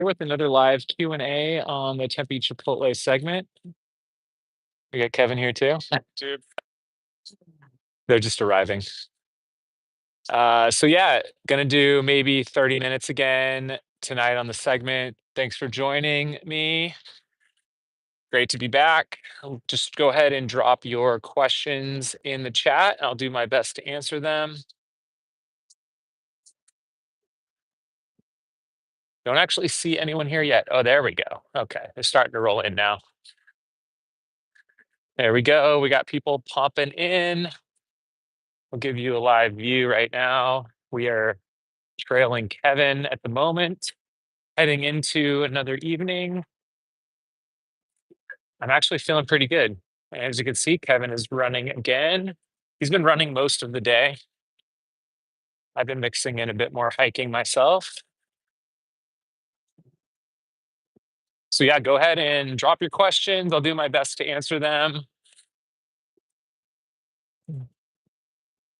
Here with another live Q&A on the Tempe Chipotle segment. We got Kevin here too. Dude. They're just arriving. So yeah, gonna do maybe 30 minutes again tonight on the segment. Thanks for joining me. Great to be back. Just go ahead and drop your questions in the chat. I'll do my best to answer them. Don't actually see anyone here yet. Oh, there we go. Okay, they're starting to roll in now. There we go. We got people popping in. I'll give you a live view right now. We are trailing Kevin at the moment, heading into another evening. I'm actually feeling pretty good. As you can see, Kevin is running again. He's been running most of the day. I've been mixing in a bit more hiking myself. So yeah, go ahead and drop your questions. I'll do my best to answer them.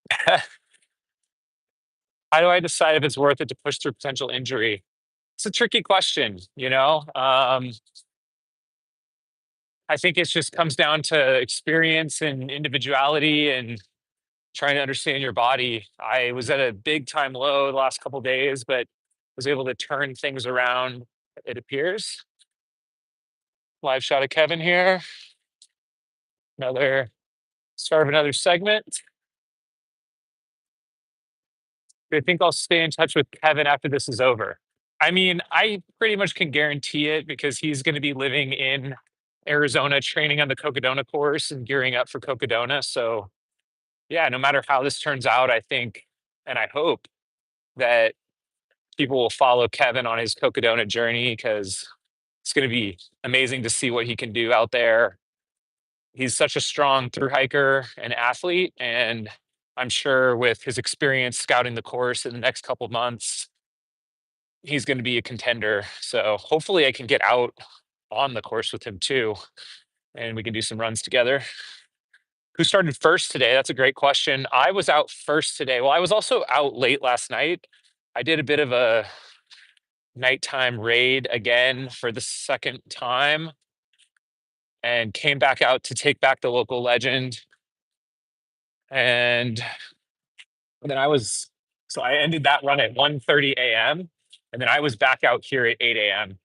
How do I decide if it's worth it to push through potential injury? It's a tricky question, you know. I think it just comes down to experience and individuality and trying to understand your body. I was at a big time low the last couple days, but was able to turn things around, it appears. Live shot of Kevin here. Another start of another segment. I think I'll stay in touch with Kevin after this is over. I mean, I pretty much can guarantee it because he's going to be living in Arizona, training on the Cocodona course and gearing up for Cocodona. So, yeah, no matter how this turns out, I think and I hope that people will follow Kevin on his Cocodona journey because it's going to be amazing to see what he can do out there. He's such a strong through hiker and athlete, and I'm sure with his experience scouting the course in the next couple of months, he's going to be a contender. So hopefully, I can get out on the course with him too, and we can do some runs together. Who started first today? That's a great question. I was out first today. Well, I was also out late last night. I did a bit of a nighttime raid again for the second time and came back out to take back the local legend. And then I ended that run at 1:30 a.m. And then I was back out here at 8 a.m.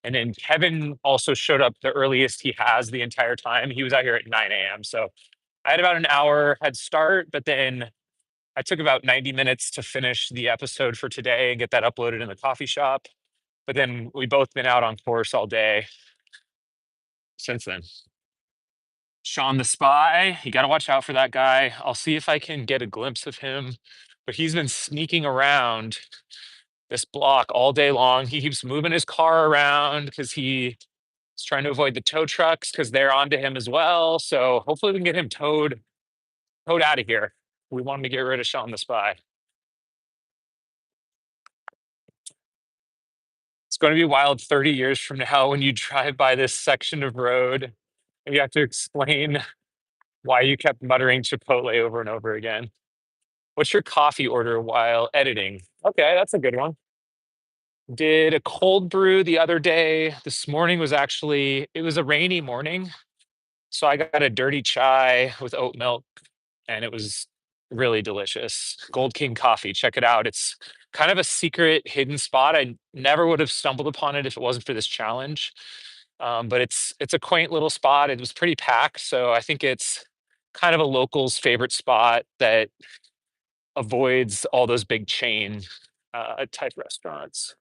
And then Kevin also showed up the earliest he has the entire time. He was out here at 9 a.m. So I had about an hour head start, but then I took about 90 minutes to finish the episode for today and get that uploaded in the coffee shop. But then we both been out on course all day since then. Sean the Spy, you got to watch out for that guy. I'll see if I can get a glimpse of him, but he's been sneaking around this block all day long. He keeps moving his car around because he's trying to avoid the tow trucks because they're onto him as well. So hopefully we can get him towed out of here. We want him to get rid of Sean the Spy. It's going to be wild 30 years from now when you drive by this section of road and you have to explain why you kept muttering Chipotle over and over again. What's your coffee order while editing? Okay, that's a good one. Did a cold brew the other day. This morning it was a rainy morning. So I got a dirty chai with oat milk and it was really delicious. Gold King coffee. Check it out. It's kind of a secret hidden spot. I never would have stumbled upon it if it wasn't for this challenge. But it's a quaint little spot. It was pretty packed. So I think it's kind of a local's favorite spot that avoids all those big chain type restaurants.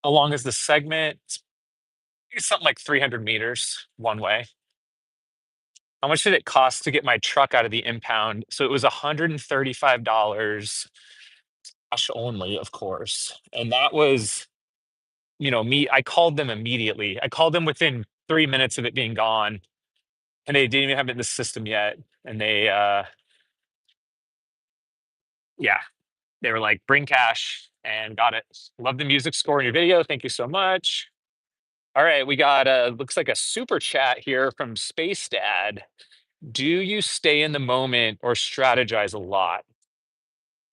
How long is the segment? It's something like 300 meters one way. How much did it cost to get my truck out of the impound? So it was $135 cash only, of course. And that was, me. I called them immediately. I called them within 3 minutes of it being gone. And they didn't even have it in the system yet. And yeah, they were like, bring cash and got it. Love the music score in your video. Thank you so much. All right, we got looks like a super chat here from Space Dad. Do you stay in the moment or strategize a lot?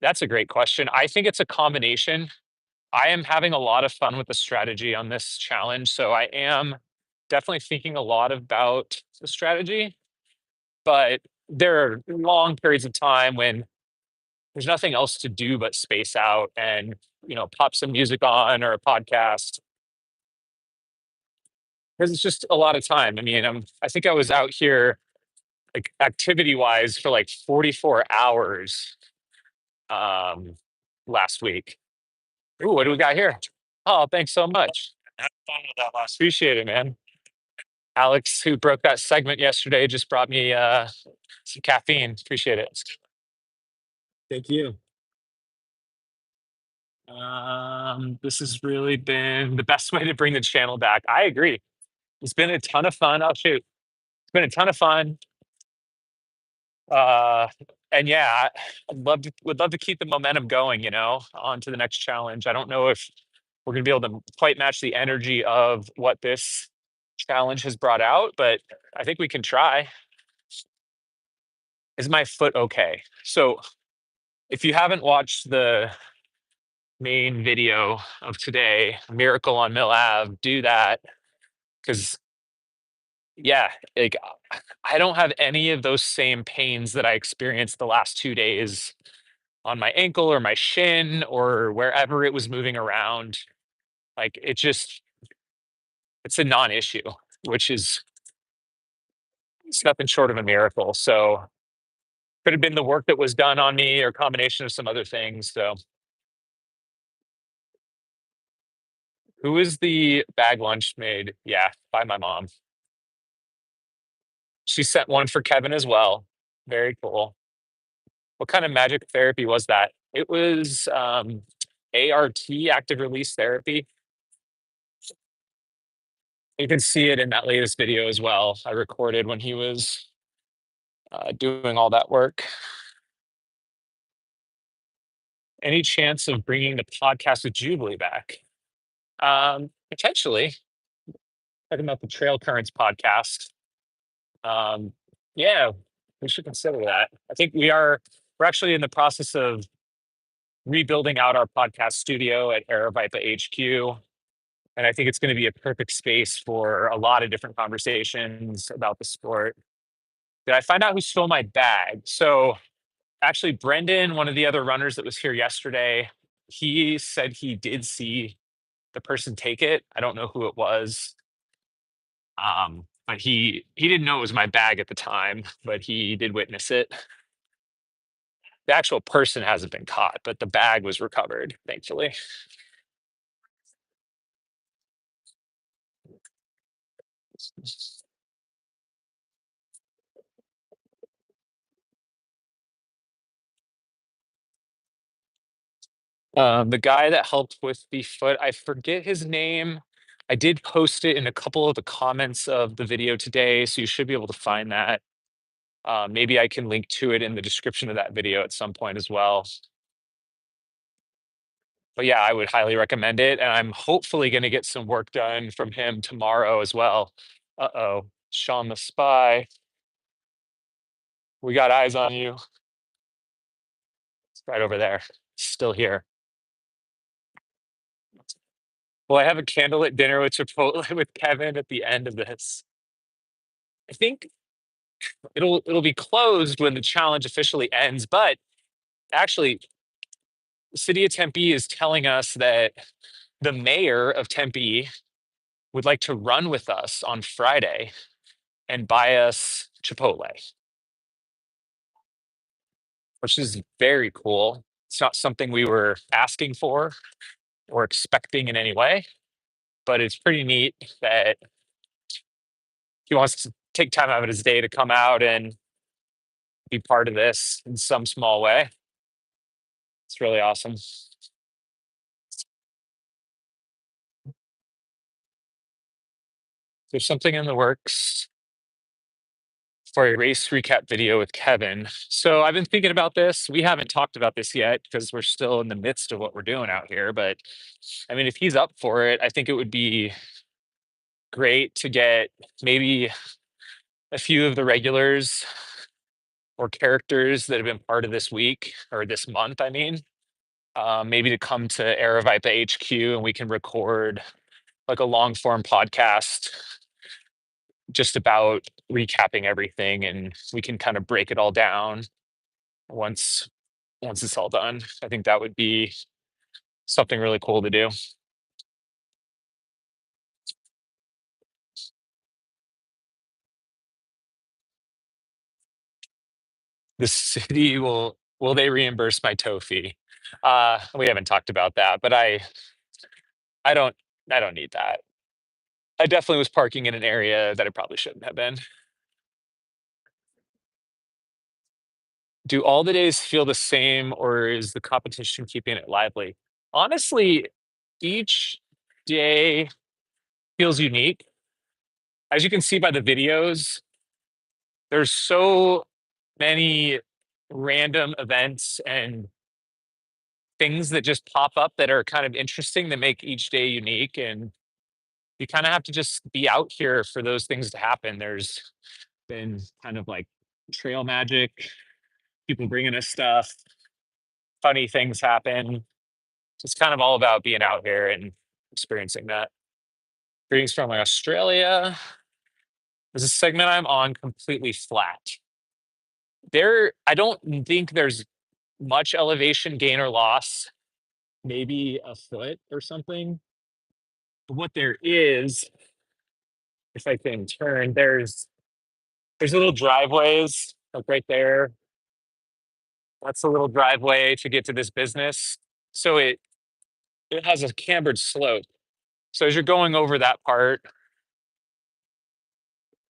That's a great question. I think it's a combination. I am having a lot of fun with the strategy on this challenge. So I am definitely thinking a lot about the strategy, but there are long periods of time when there's nothing else to do but space out and, pop some music on or a podcast because it's just a lot of time. I mean, I think I was out here like activity wise for like 44 hours um last week. Ooh, what do we got here? Oh, thanks so much. Have fun with that last. Appreciate it, man. Alex, who broke that segment yesterday, just brought me some caffeine. Appreciate it. Thank you. This has really been the best way to bring the channel back. I agree. It's been a ton of fun. Oh shoot, it's been a ton of fun. Uh, and yeah, would love to keep the momentum going. On to the next challenge. I don't know if we're gonna be able to quite match the energy of what this challenge has brought out, but I think we can try. Is my foot okay? So if you haven't watched the main video of today, Miracle on Mill Ave, do that because yeah, like I don't have any of those same pains that I experienced the last 2 days on my ankle or my shin or wherever it was moving around. Like it's a non-issue, which is it's nothing short of a miracle. So could have been the work that was done on me or a combination of some other things. So who is the bag lunch made? Yeah, by my mom. She sent one for Kevin as well. Very cool. What kind of magic therapy was that? It was ART, active release therapy. You can see it in that latest video as well. I recorded when he was doing all that work. Any chance of bringing the podcast with Jubilee back? Potentially. Talking about the Trail Currents podcast. Um, yeah, we should consider that. I think we're actually in the process of rebuilding out our podcast studio at Aravaipa HQ. And I think it's going to be a perfect space for a lot of different conversations about the sport. Did I find out who stole my bag? So actually, Brendan, one of the other runners that was here yesterday, he said he did see the person take it. I don't know who it was. But he didn't know it was my bag at the time, but he did witness it. The actual person hasn't been caught, but the bag was recovered, thankfully. The guy that helped with the foot, I forget his name. I did post it in a couple of the comments of the video today, so you should be able to find that. Maybe I can link to it in the description of that video at some point as well. But yeah, I would highly recommend it, and I'm hopefully going to get some work done from him tomorrow as well. Uh-oh, Sean the spy, we got eyes on you. It's right over there, still here. Well, I have a candlelit dinner with Chipotle with Kevin at the end of this. I think it'll be closed when the challenge officially ends, but actually, the city of Tempe is telling us that the mayor of Tempe would like to run with us on Friday and buy us Chipotle, which is very cool. It's not something we were asking for or expecting in any way, but it's pretty neat that he wants to take time out of his day to come out and be part of this in some small way. It's really awesome. There's something in the works for a race recap video with Kevin. So I've been thinking about this. We haven't talked about this yet because we're still in the midst of what we're doing out here. But I mean, if he's up for it, I think it would be great to get maybe a few of the regulars or characters that have been part of this week or this month, I mean, maybe to come to Aravaipa HQ and we can record like a long form podcast just about recapping everything and we can kind of break it all down once it's all done. I think that would be something really cool to do. The city will they reimburse my tow fee? We haven't talked about that, but I don't I don't need that. I definitely was parking in an area that I probably shouldn't have been. Do all the days feel the same or is the competition keeping it lively? Honestly, each day feels unique. As you can see by the videos, there's so many random events and things that just pop up that are kind of interesting that make each day unique. And you kind of have to just be out here for those things to happen. There's been kind of like trail magic, people bringing us stuff, funny things happen. It's kind of all about being out here and experiencing that. Greetings from Australia. This is a segment I'm on completely flat. I don't think there's much elevation gain or loss, maybe a foot or something. But what there is, if I can turn, there's little driveways like right there. That's a little driveway to get to this business. So it has a cambered slope. So as you're going over that part,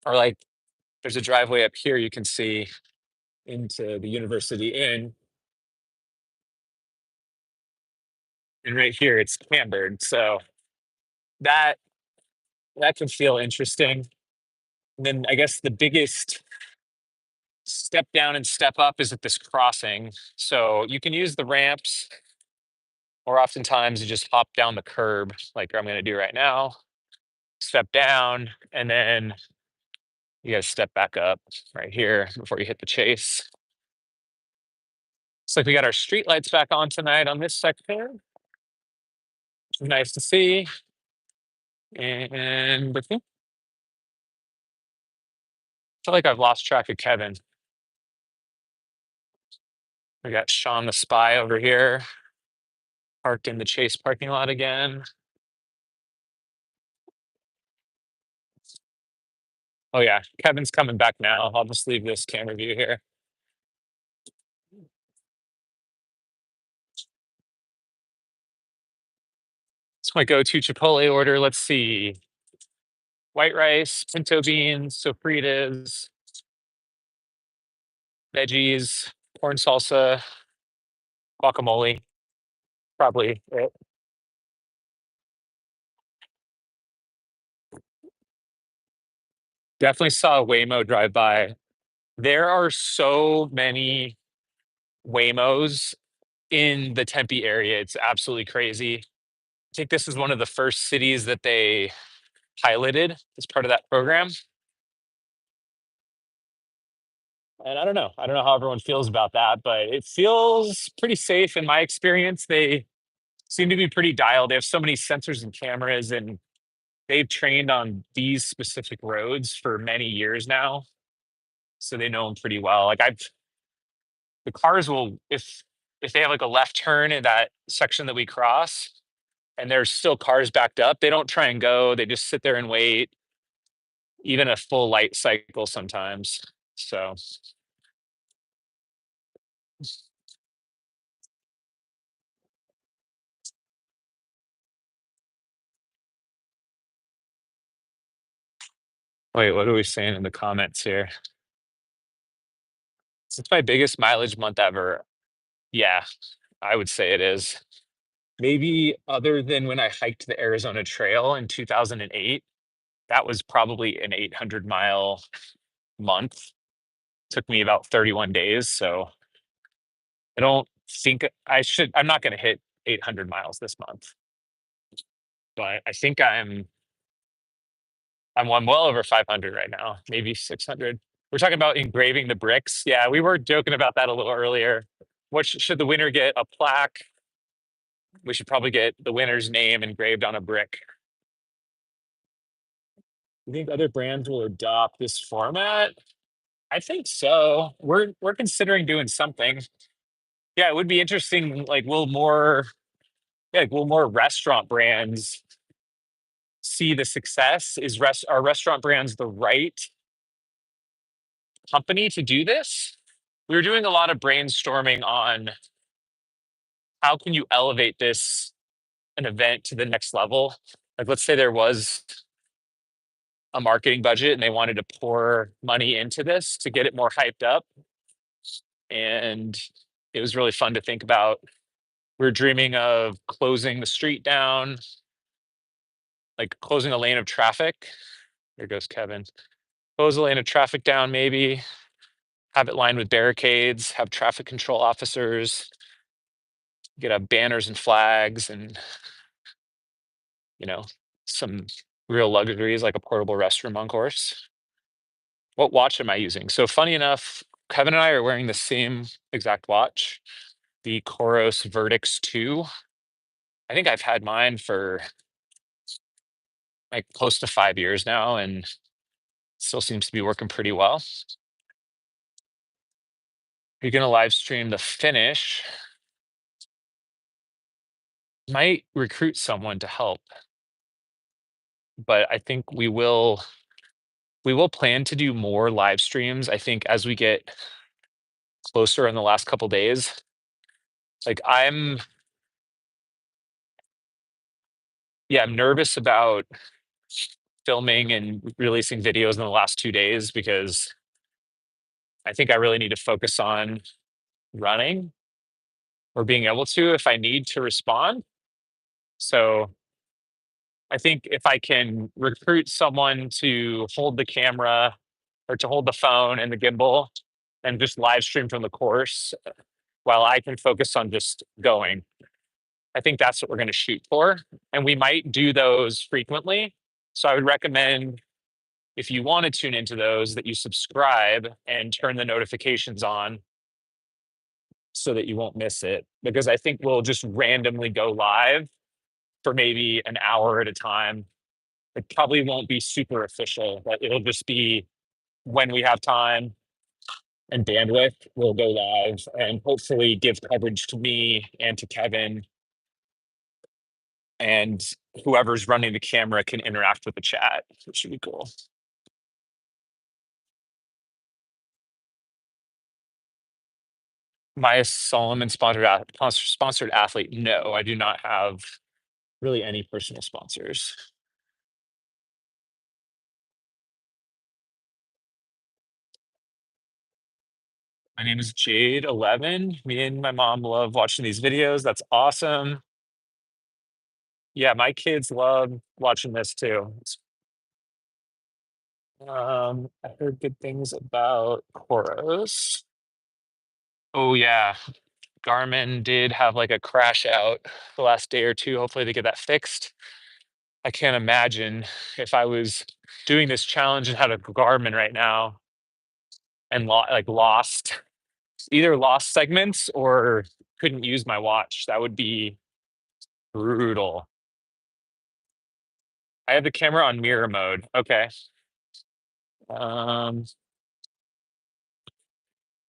or like there's a driveway up here you can see into the university inn, and right here it's cambered. So that that can feel interesting. And then I guess the biggest step down and step up is at this crossing. So you can use the ramps, or oftentimes you just hop down the curb, like I'm going to do right now. Step down, and then you got to step back up right here before you hit the chase. Looks like we got our street lights back on tonight on this section. Nice to see. And I feel like I've lost track of Kevin. We got Sean the Spy over here, parked in the Chase parking lot again. Oh yeah, Kevin's coming back now. I'll just leave this camera view here. It's my go-to Chipotle order. Let's see. White rice, pinto beans, sofritas, veggies, corn salsa, guacamole. Probably it. Definitely saw a Waymo drive by. There are so many Waymos in the Tempe area. It's absolutely crazy. I think this is one of the first cities that they piloted as part of that program. And I don't know. I don't know how everyone feels about that, but it feels pretty safe in my experience. They seem to be pretty dialed. They have so many sensors and cameras, and they've trained on these specific roads for many years now. So they know them pretty well. The cars will, if they have like a left turn in that section that we cross and there's still cars backed up, they don't try and go. They just sit there and wait, even a full light cycle sometimes. So wait, what are we saying in the comments here? It's my biggest mileage month ever. Yeah, I would say it is. Maybe other than when I hiked the Arizona Trail in 2008, that was probably an 800-mile month. Took me about 31 days. So I don't think I should, I'm not going to hit 800 miles this month, but I think I'm well over 500 right now, maybe 600. We're talking about engraving the bricks. Yeah, we were joking about that a little earlier. What should the winner get? A plaque? We should probably get the winner's name engraved on a brick. You think other brands will adopt this format? I think so. We're considering doing something. Yeah, it would be interesting. Like, will more like will more restaurant brands see the success? Are restaurant brands the right company to do this? We were doing a lot of brainstorming on how can you elevate this an event to the next level. Like, let's say there was a marketing budget and they wanted to pour money into this to get it more hyped up. And it was really fun to think about. We are dreaming of closing the street down, like closing a lane of traffic. Here goes Kevin. Close a lane of traffic down, maybe have it lined with barricades, have traffic control officers, get up banners and flags, and you know, some real luxuries like a portable restroom on course. What watch am I using? So funny enough, Kevin and I are wearing the same exact watch, the Coros Vertix 2. I think I've had mine for like close to 5 years now and still seems to be working pretty well. You're gonna live stream the finish. Might recruit someone to help, but I think we will plan to do more live streams. I think as we get closer in the last couple days, like I'm nervous about filming and releasing videos in the last 2 days because I think I really need to focus on running or being able to if I need to respond. So I think if I can recruit someone to hold the camera or to hold the phone and the gimbal and just live stream from the course while I can focus on just going, I think that's what we're going to shoot for. And we might do those frequently. So I would recommend if you want to tune into those that you subscribe and turn the notifications on so that you won't miss it. Because I think we'll just randomly go live for maybe an hour at a time. It probably won't be super official, but it'll just be when we have time and bandwidth, we'll go live and hopefully give coverage to me and to Kevin. And whoever's running the camera can interact with the chat, which should be cool. Maya Solomon sponsored athlete. No, I do not have really any personal sponsors. My name is Jade11. Me and my mom love watching these videos. That's awesome. Yeah, my kids love watching this too. I heard good things about Koros. Oh yeah, Garmin did have like a crash out the last day or two. Hopefully they get that fixed. I can't imagine if I was doing this challenge and had a Garmin right now and lost either lost segments or couldn't use my watch. That would be brutal. I have the camera on mirror mode. Okay. Um,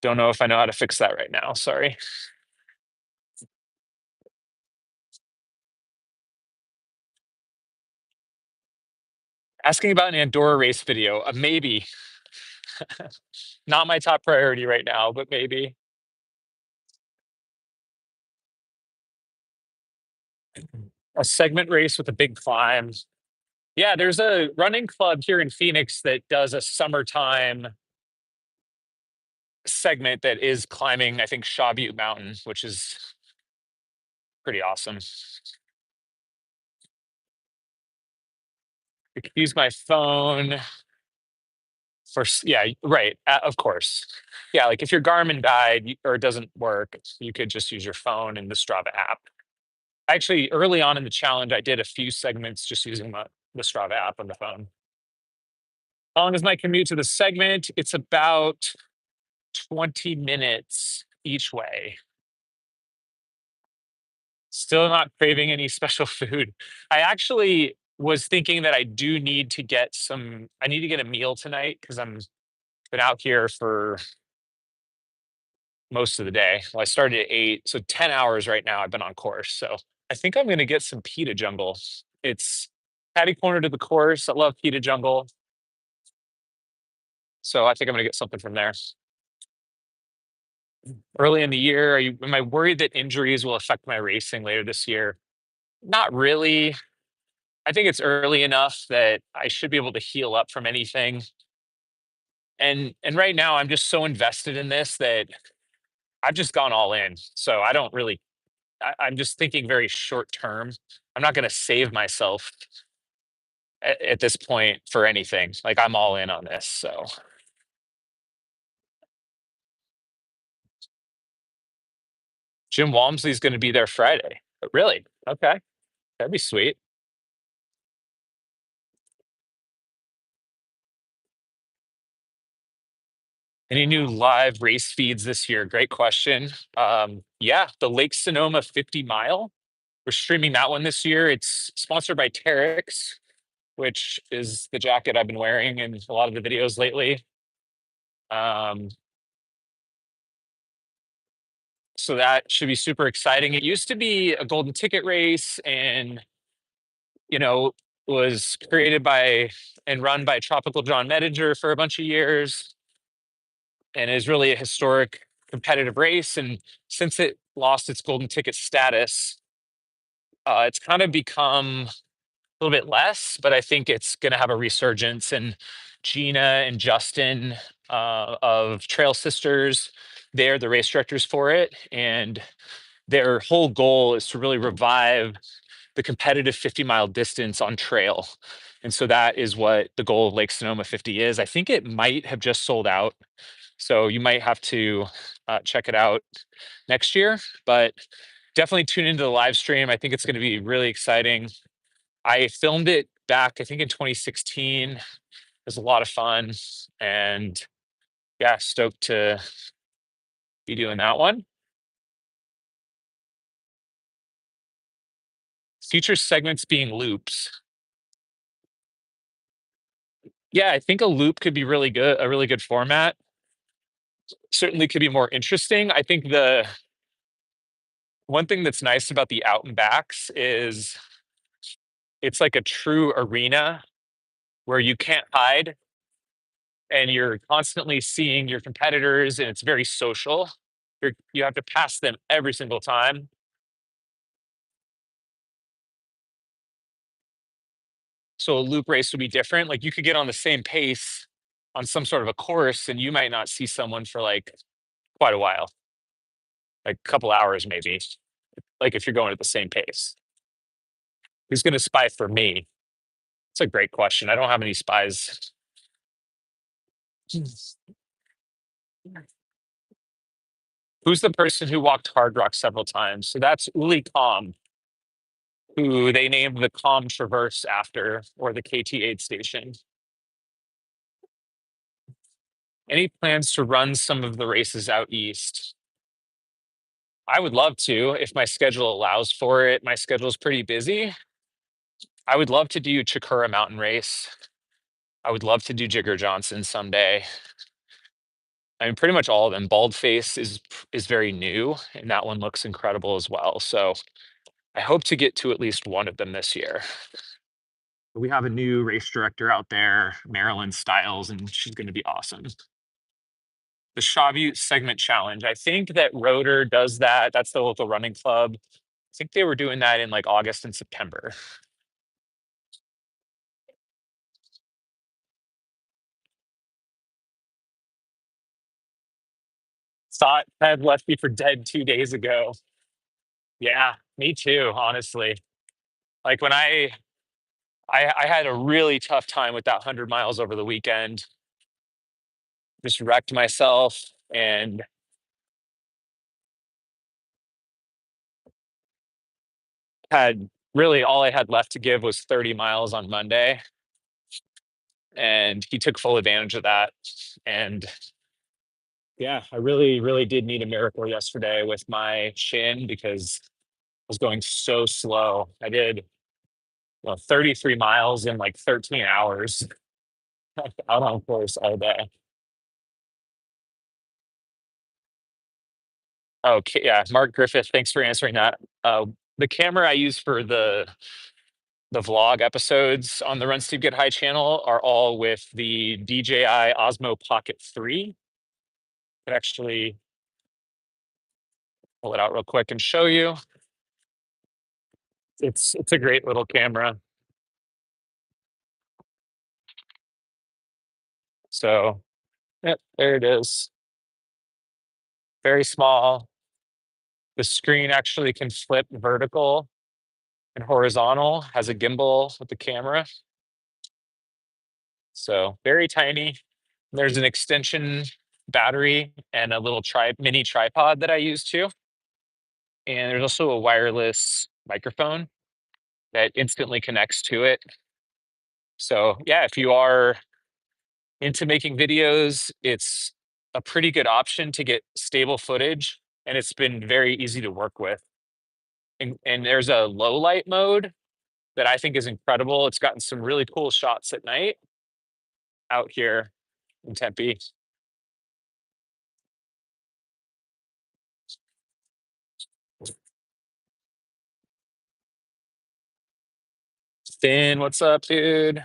don't know if I know how to fix that right now. Sorry. Asking about an Andorra race video. Maybe. Not my top priority right now, but maybe. A segment race with a big climb. Yeah, there's a running club here in Phoenix that does a summertime segment that is climbing, I think, Shaw Butte Mountain, which is pretty awesome. I could use my phone yeah, right. Of course. Yeah, like if your Garmin died or it doesn't work, you could just use your phone and the Strava app. Actually, early on in the challenge, I did a few segments just using the Strava app on the phone. How long is my commute to the segment? It's about 20 minutes each way. Still not craving any special food. I actually was thinking that I do need to get some, I need to get a meal tonight because I'm been out here for most of the day. Well, I started at 8, so 10 hours right now I've been on course. So I think I'm gonna get some pita jungle. It's catty corner to the course. I love pita jungle. So I think I'm gonna get something from there. Early in the year, am I worried that injuries will affect my racing later this year? Not really. I think it's early enough that I should be able to heal up from anything. And right now I'm just so invested in this that I've just gone all in. So I don't really I'm just thinking very short term. I'm not going to save myself at this point for anything. Like I'm all in on this. So Jim Walmsley's going to be there Friday. Really? Okay. That'd be sweet. Any new live race feeds this year? Great question. Yeah, the Lake Sonoma 50 mile. We're streaming that one this year. It's sponsored by Terex, which is the jacket I've been wearing in a lot of the videos lately. Um, so that should be super exciting. It used to be a golden ticket race and, you know, was created by and run by Tropical John Medinger for a bunch of years and is really a historic competitive race. And since it lost its golden ticket status, it's kind of become a little bit less, but I think it's going to have a resurgence. And Gina and Justin of Trail Sisters, they're the race directors for it. And their whole goal is to really revive the competitive 50-mile distance on trail. And so that is what the goal of Lake Sonoma 50 is. I think it might have just sold out. So you might have to check it out next year, but definitely tune into the live stream. I think it's going to be really exciting. I filmed it back, I think in 2016. It was a lot of fun. And yeah, stoked to be doing that one. Future segments being loops. Yeah, I think a loop could be really good, a really good format. Certainly could be more interesting. I think the one thing that's nice about the out and backs is it's like a true arena where you can't hide and you're constantly seeing your competitors and it's very social. You have to pass them every single time. So a loop race would be different. Like you could get on the same pace on some sort of a course and you might not see someone for like quite a while, like a couple hours maybe, like if you're going at the same pace. Who's going to spy for me? It's a great question. I don't have any spies. Who's the person who walked Hard Rock several times? So that's Uli Kalm, who they named the Kalm Traverse after, or the KT aid station. Any plans to run some of the races out east? I would love to if my schedule allows for it. My schedule is pretty busy. I would love to do Chikura Mountain Race. I would love to do Jigger Johnson someday. I mean, pretty much all of them. Baldface is very new, and that one looks incredible as well. So I hope to get to at least one of them this year. We have a new race director out there, Marilyn Stiles, and she's going to be awesome. The Shawview Segment Challenge. I think that Rotor does that. That's the local running club. I think they were doing that in like August and September. Thought Ted left me for dead 2 days ago. Yeah, me too, honestly. Like when I had a really tough time with that 100 miles over the weekend. Just wrecked myself and had really all I had left to give was 30 miles on Monday. and he took full advantage of that. And yeah, I really, really did need a miracle yesterday with my shin because I was going so slow. I did 33 miles in like 13 hours out on course all day. Okay, yeah, Mark Griffith, thanks for answering that. The camera I use for the vlog episodes on the Run Steep Get High channel are all with the DJI Osmo Pocket 3. I could actually pull it out real quick and show you. It's a great little camera. So, yep, there it is. Very small. The screen actually can flip vertical and horizontal, has a gimbal with the camera. So, very tiny. There's an extension battery and a little mini tripod that I use too. And there's also a wireless microphone that instantly connects to it. So, yeah, if you are into making videos, it's a pretty good option to get stable footage, and it's been very easy to work with. And there's a low light mode that I think is incredible. It's gotten some really cool shots at night out here in Tempe. Finn, what's up, dude? Is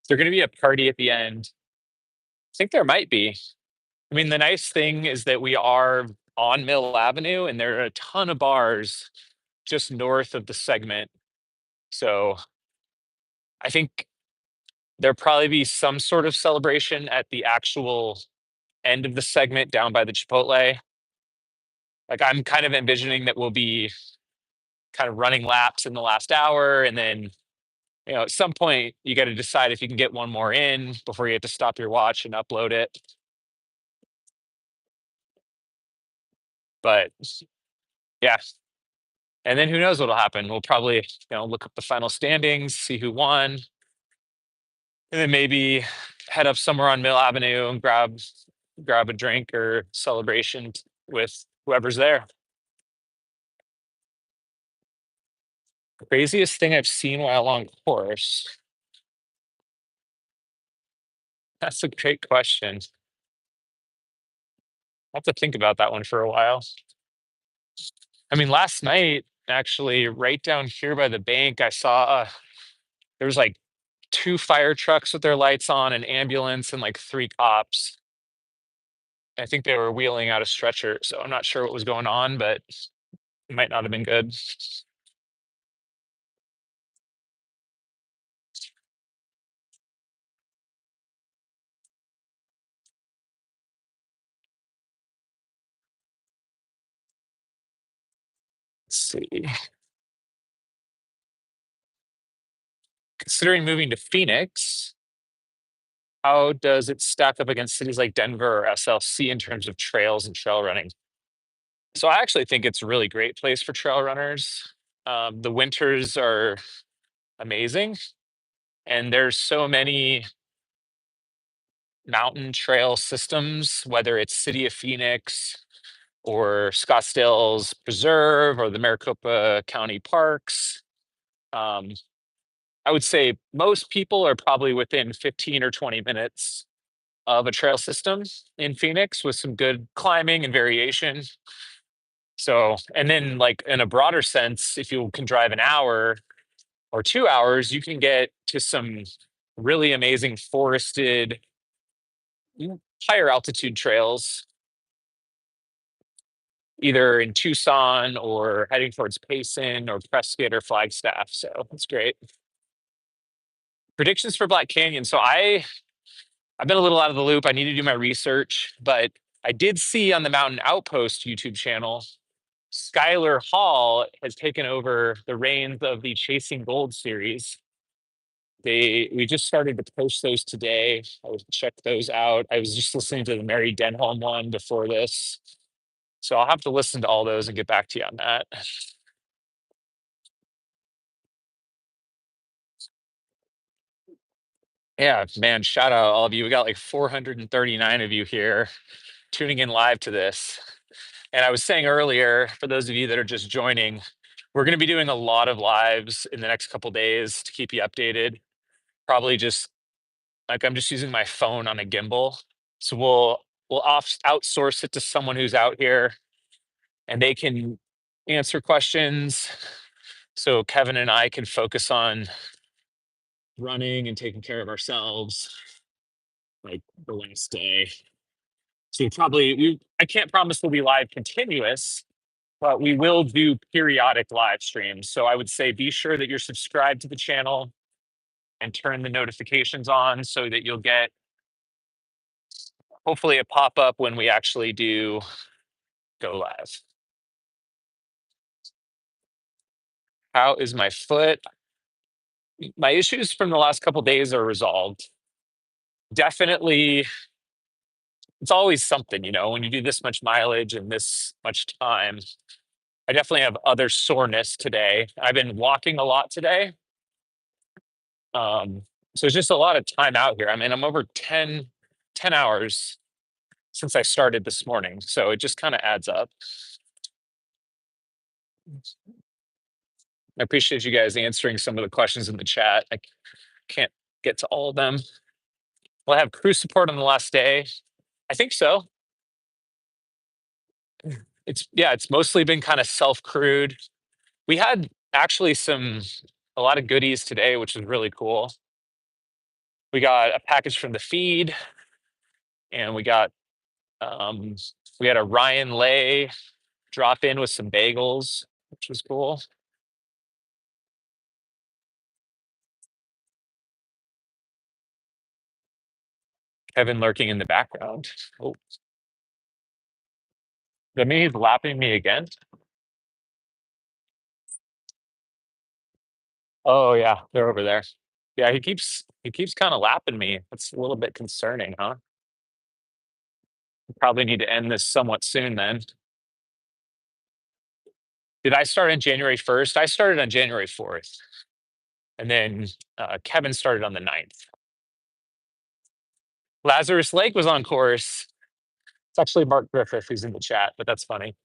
there going to be a party at the end? I think there might be. I mean, the nice thing is that we are on Mill Avenue, and there are a ton of bars just north of the segment. So I think there'll probably be some sort of celebration at the actual end of the segment down by the Chipotle. Like I'm kind of envisioning that we'll be kind of running laps in the last hour, and then at some point you got to decide if you can get one more in before you have to stop your watch and upload it. But yeah, and then who knows what'll happen? We'll probably look up the final standings, see who won, and then maybe head up somewhere on Mill Avenue and grab a drink or celebration with whoever's there. Craziest thing I've seen while on course. That's a great question. I have to think about that one for a while. I mean, last night, actually, right down here by the bank, I saw there was like two fire trucks with their lights on, an ambulance, and like three cops. I think they were wheeling out a stretcher, so I'm not sure what was going on, but it might not have been good. Let's see. Considering moving to Phoenix, how does it stack up against cities like Denver or SLC in terms of trails and trail running? So I actually think it's a really great place for trail runners. The winters are amazing, and there's so many mountain trail systems, whether it's City of Phoenix or Scottsdale's Preserve or the Maricopa County Parks. Um, I would say most people are probably within 15 or 20 minutes of a trail system in Phoenix with some good climbing and variation. So, and then like in a broader sense, if you can drive an hour or 2 hours, you can get to some really amazing forested, higher altitude trails, either in Tucson or heading towards Payson or Prescott or Flagstaff. So that's great. Predictions for Black Canyon. So I've been a little out of the loop. I need to do my research, but I did see on the Mountain Outpost YouTube channel, Skylar Hall has taken over the reins of the Chasing Gold series. We just started to post those today. I would check those out. I was just listening to the Mary Denholm one before this. So I'll have to listen to all those and get back to you on that. Yeah, man, shout out all of you. We got like 439 of you here tuning in live to this. And I was saying earlier, for those of you that are just joining, we're going to be doing a lot of lives in the next couple days to keep you updated. Probably just like I'm just using my phone on a gimbal. So we'll outsource it to someone who's out here and they can answer questions. So Kevin and I can focus on running and taking care of ourselves like the last day. So I can't promise we'll be live continuous, but we will do periodic live streams. So I would say be sure that you're subscribed to the channel and turn the notifications on so that you'll get hopefully a pop up when we actually do go live. How is my foot? My issues from the last couple days are resolved. Definitely, it's always something, when you do this much mileage and this much time. I definitely have other soreness today. I've been walking a lot today. Um, so it's just a lot of time out here. I mean, I'm over 10 hours since I started this morning. So it just kind of adds up. I appreciate you guys answering some of the questions in the chat. I can't get to all of them. We'll have crew support on the last day. I think so. It's mostly been kind of self-crewed. We had actually a lot of goodies today, which was really cool. We got a package from the feed, and um, we had a Ryan Lay drop in with some bagels, which was cool. Kevin lurking in the background. Oh, that mean he's lapping me again? Oh yeah, they're over there. Yeah, he keeps kind of lapping me. That's a little bit concerning, huh? Probably need to end this somewhat soon then. Did I start on January 1st? I started on January 4th. And then Kevin started on the 9th. Lazarus Lake was on course. It's actually Mark Griffith who's in the chat, but that's funny.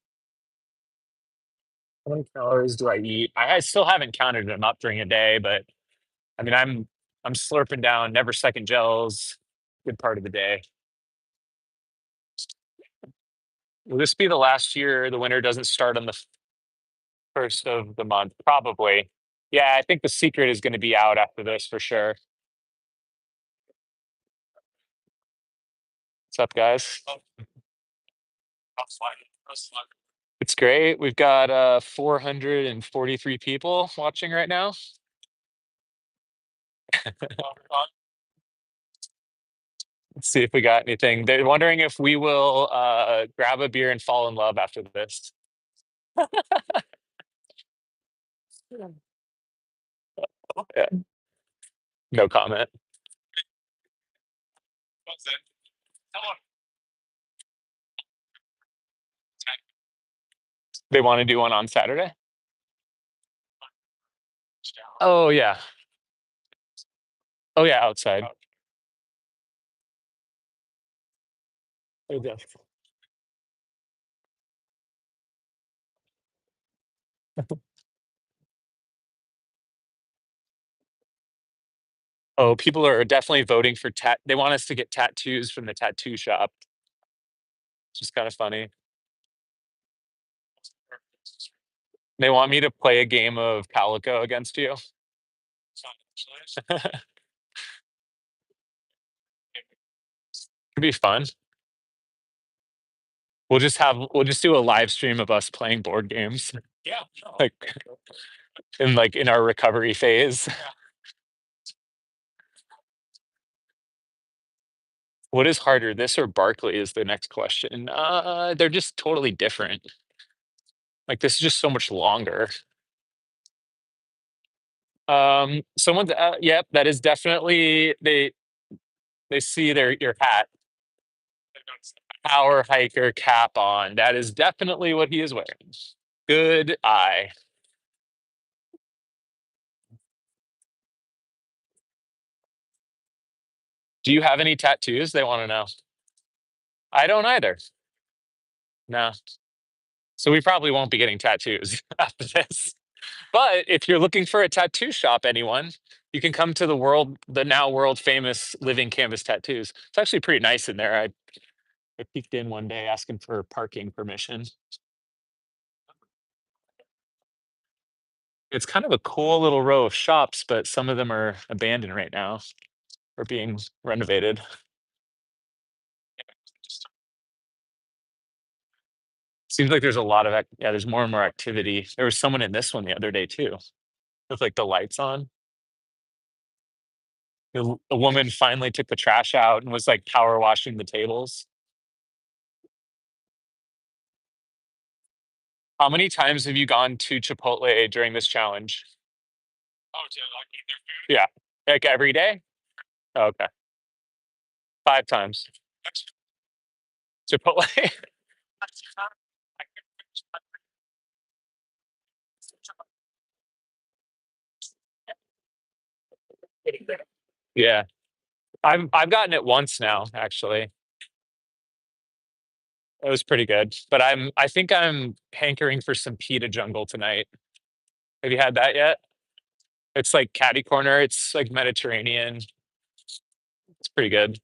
How many calories do I eat? I still haven't counted them up during a day, but I mean I'm slurping down never second gels. Good part of the day. Will this be the last year the winter doesn't start on the first of the month? Probably. Yeah, I think the secret is going to be out after this for sure. What's up, guys? It's great. We've got 443 people watching right now. Let's see if we got anything. They're wondering if we will grab a beer and fall in love after this. Yeah, no comment. They want to do one on Saturday? Oh yeah. Oh yeah, outside. Okay. Oh, people are definitely voting for they want us to get tattoos from the tattoo shop. Which is kind of funny. They want me to play a game of Calico against you. Could be fun. We'll just do a live stream of us playing board games. Yeah. Like in our recovery phase. What is harder, this or Barkley is the next question. They're just totally different. Like this is just so much longer. Yep, that is definitely they see your hat, power hiker cap on. That is definitely what he is wearing. Good eye. Do you have any tattoos? They want to know. I don't either. No. So we probably won't be getting tattoos after this. But if you're looking for a tattoo shop, anyone, you can come to the now world famous Living Canvas Tattoos. It's actually pretty nice in there. I peeked in one day asking for parking permission. It's kind of a cool little row of shops, but some of them are abandoned right now or being renovated. Seems like there's a lot of yeah, there's more and more activity. There was someone in this one the other day too, with like the lights on. The woman finally took the trash out and was like power washing the tables. How many times have you gone to Chipotle during this challenge? Yeah, like every day. Oh, okay, 5 times. Chipotle. Yeah, I've gotten it once now. Actually, it was pretty good. But I think I'm hankering for some pita jungle tonight. Have you had that yet? It's like catty corner. It's like Mediterranean. It's pretty good.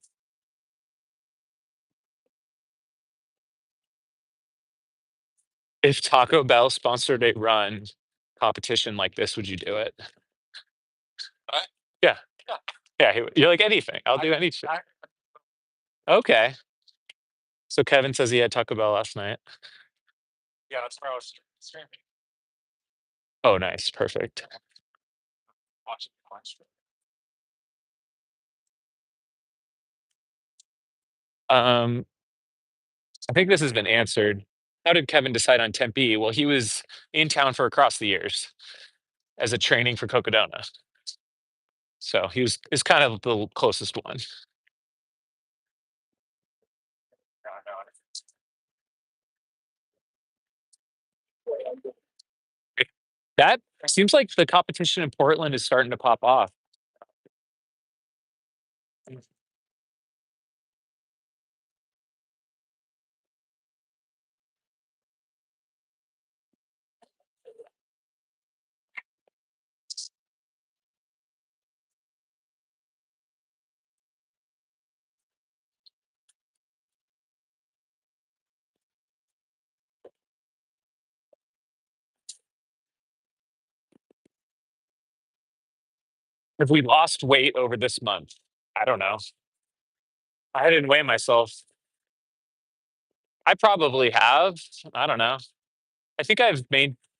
If Taco Bell sponsored a run competition like this, would you do it? Yeah. Yeah. You're like anything. I'll do anything. Okay. So Kevin says he had Taco Bell last night. Oh, nice. Perfect. Um, I think this has been answered. How did Kevin decide on Tempe? Well, he was in town for across the years as a training for Cocodona. So he was is kind of the closest one. That seems like the competition in Portland is starting to pop off. Have we lost weight over this month? I don't know. I didn't weigh myself. I probably have. I don't know. I think I've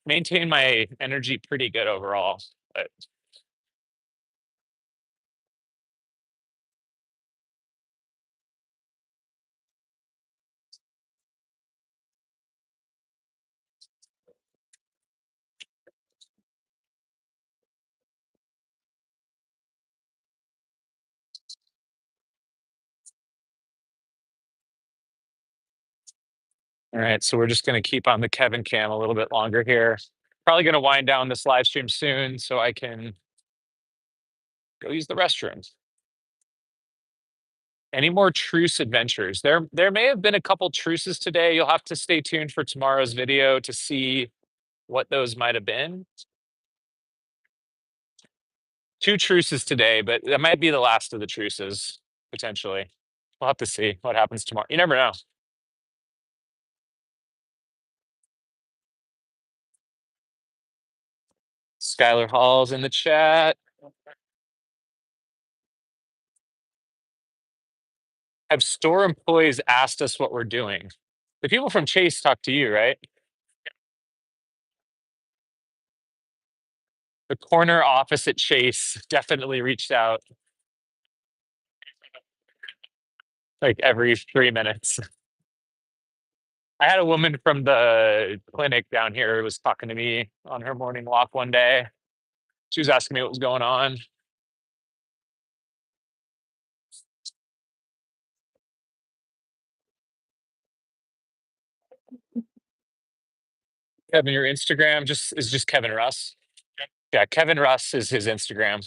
maintained my energy pretty good overall. But all right, so we're just going to keep on the Kevin cam a little bit longer here. Probably going to wind down this live stream soon so I can go use the restroom. Any more truce adventures? There may have been a couple truces today. You'll have to stay tuned for tomorrow's video to see what those might have been. Two truces today, but that might be the last of the truces potentially. We'll have to see what happens tomorrow. You never know. Skylar Hall's in the chat. Have store employees asked us what we're doing? The people from Chase talk to you, right? The corner office at Chase definitely reached out like every 3 minutes. I had a woman from the clinic down here who was talking to me on her morning walk one day. She was asking me what was going on. Kevin, your Instagram just Kevin Russ. Yeah, Kevin Russ is his Instagram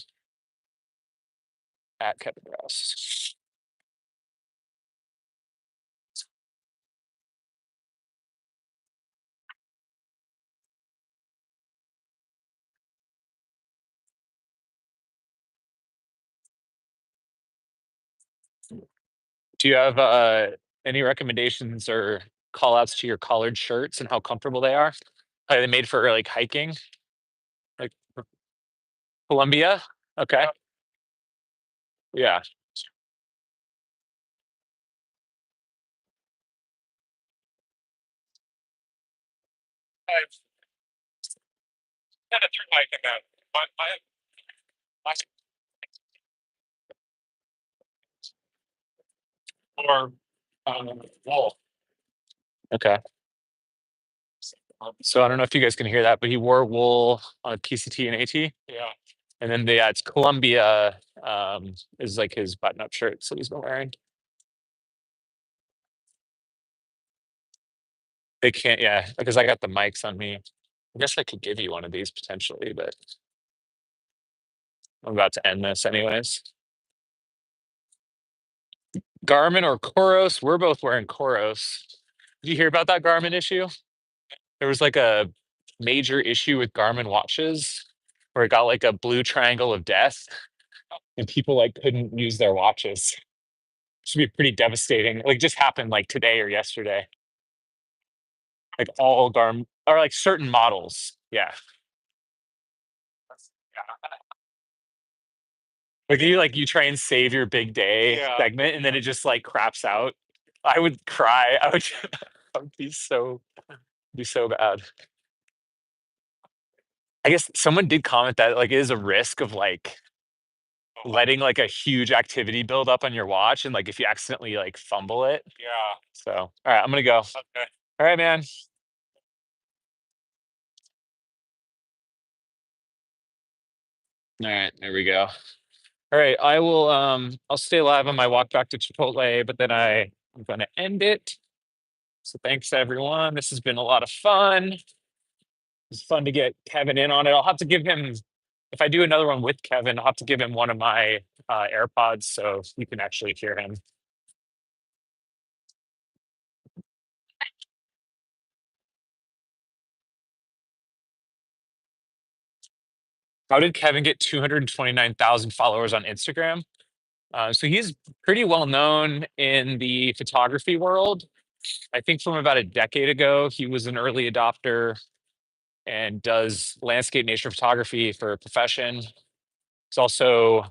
at Kevin Russ. Do you have any recommendations or call outs to your collared shirts and how comfortable they are? Are they made for like hiking? Like Columbia? Okay. Yeah. I've kind of through hiking that. My or wool. Okay. So I don't know if you guys can hear that, but he wore wool on PCT and AT. Yeah. And then yeah, it's Columbia is like his button-up shirt, so he's been wearing. They can't, yeah, because I got the mics on me. I guess I could give you one of these potentially, but I'm about to end this anyways. Garmin or Koros? We're both wearing Koros. Did you hear about that Garmin issue? There was like a major issue with Garmin watches where it got like a blue triangle of death and people like couldn't use their watches. Should be pretty devastating. Like just happened like today or yesterday. Like all Garmin or like certain models. Yeah. Like you try and save your big day segment and then it just like craps out. I would cry. I would, I would be so bad. I guess someone did comment that like it is a risk of like letting like a huge activity build up on your watch and like if you accidentally like fumble it. Yeah. So all right, I'm gonna go. Okay. All right, man. All right, there we go. All right, I'll stay live on my walk back to Chipotle, but then I'm gonna end it. So thanks everyone. This has been a lot of fun. It's fun to get Kevin in on it. I'll have to give him if I do another one with Kevin, I'll have to give him one of my AirPods so you can actually hear him. How did Kevin get 229,000 followers on Instagram? So he's pretty well known in the photography world. I think from about a decade ago, he was an early adopter and does landscape nature photography for a profession. He's also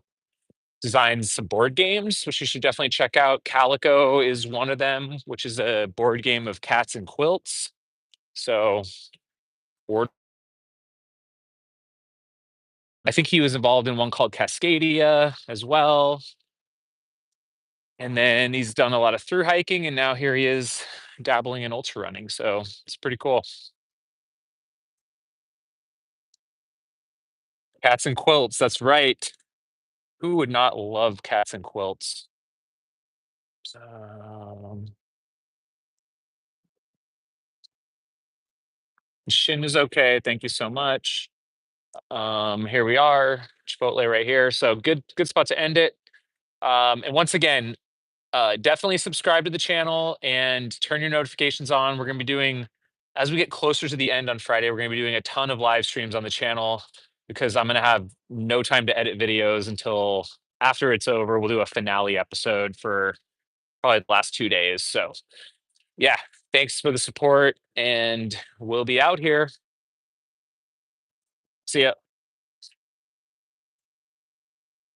designed some board games, which you should definitely check out. Calico is one of them, which is a board game of cats and quilts. So, board. I think he was involved in one called Cascadia as well. And then he's done a lot of through hiking, and now here he is dabbling in ultra running. So it's pretty cool. Cats and quilts, that's right. Who would not love cats and quilts? Um, Shin is okay. Thank you so much. Here we are, Chipotle right here. So good spot to end it. And once again, definitely subscribe to the channel and turn your notifications on. We're going to be doing, as we get closer to the end on Friday, we're going to be doing a ton of live streams on the channel because I'm going to have no time to edit videos until after it's over. We'll do a finale episode for probably the last 2 days. So, yeah, thanks for the support, and we'll be out here. See ya.